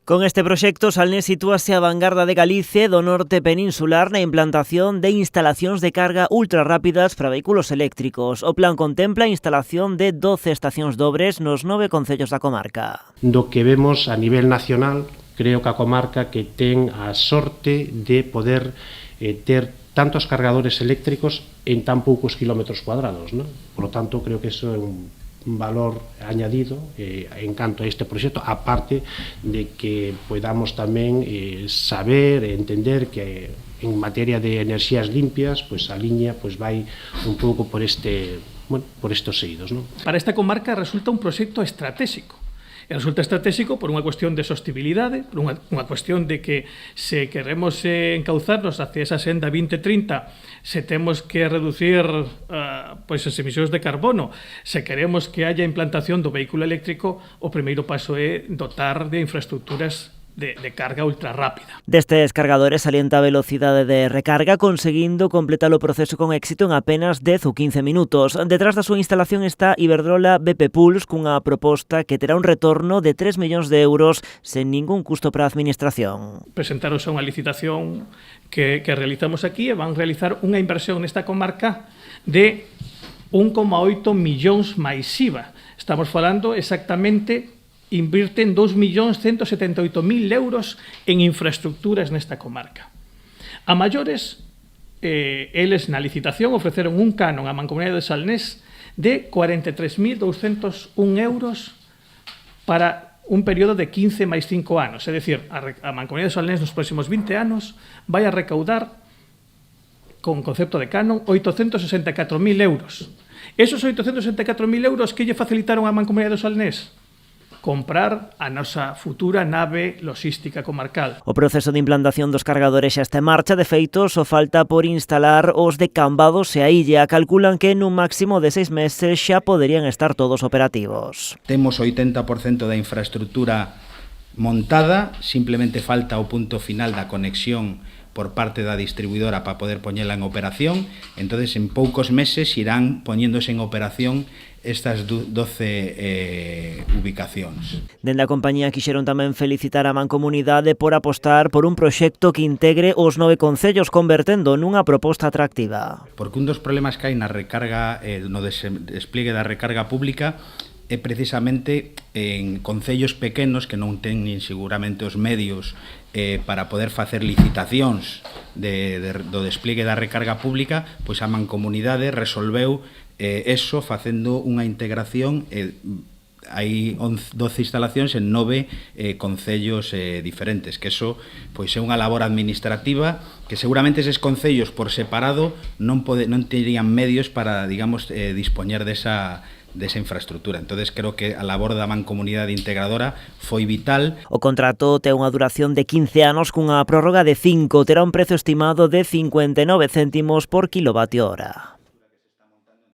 Con este proxecto, Salnés sitúase a vanguarda de Galicia e do norte peninsular na implantación de instalacións de carga ultrarrápidas para vehículos eléctricos. O plan contempla a instalación de 12 estacións dobres nos 9 concellos da comarca. Do que vemos a nivel nacional, creo que a comarca que ten a sorte de poder ter tantos cargadores eléctricos en tan poucos kilómetros cuadrados, ¿no? Por lo tanto, creo que eso é un valor añadido en canto a este proxecto, aparte de que podamos tamén saber e entender que en materia de enerxías limpias, pues a liña pues vai un pouco por estes eidos, ¿no? Para esta comarca resulta un proxecto estratégico. E resulta estratégico por unha cuestión de sostibilidade, por unha cuestión de que se queremos encauzarnos hacia esa senda 2030, se temos que reducir as emisións de carbono, se queremos que haya implantación do vehículo eléctrico, o primeiro paso é dotar de infraestructuras de carga ultrarrápida. Destes cargadores salienta a velocidade de recarga, conseguindo completar o proceso con éxito en apenas 10 ou 15 minutos. Detrás da súa instalación está Iberdrola BP Pulse, cunha proposta que terá un retorno de 3 millóns de euros sen ningún custo para a administración. Presentaros a unha licitación que realizamos aquí e van realizar unha inversión nesta comarca de 1,8 millóns máis IVA. Estamos falando exactamente invirten 2.178.000 euros en infraestructuras nesta comarca. A maiores, eles na licitación ofreceron un canon á Mancomunidade de Salnés de 43.201 euros para un período de 15 máis 5 anos. É dicir, a Mancomunidade de Salnés nos próximos 20 anos vai a recaudar, con concepto de canon, 864.000 euros. Esos 864.000 euros que lle facilitaron á Mancomunidade de Salnés? Comprar a nosa futura nave logística comarcal. O proceso de implantación dos cargadores xa está en marcha. De feito, só falta por instalar os de Cambados e a illa. Calculan que nun máximo de 6 meses xa poderían estar todos operativos. Temos o 80% da infraestructura montada, simplemente falta o punto final da conexión por parte da distribuidora para poder poñela en operación. Entonces, en poucos meses irán poñéndose en operación estas 12 ubicacións. Dende a compañía quixeron tamén felicitar a Mancomunidade por apostar por un proxecto que integre os 9 concellos, convertendo nunha proposta atractiva. Porque un dos problemas que hai na recarga, no despliegue da recarga pública, é precisamente en concellos pequenos que non teñen seguramente os medios para poder facer licitacións do despliegue da recarga pública, pois a Mancomunidade resolveu eso facendo unha integración. Hai 12 instalacións en 9 concellos diferentes, que eso pois é unha labor administrativa que seguramente eses concellos por separado non terían medios para, digamos, dispoñer desa infraestructura. Entonces creo que a labor da Mancomunidade Integradora foi vital. O contrato ten unha duración de 15 anos cunha prórroga de 5, terá un prezo estimado de 59 céntimos por kilovatio hora.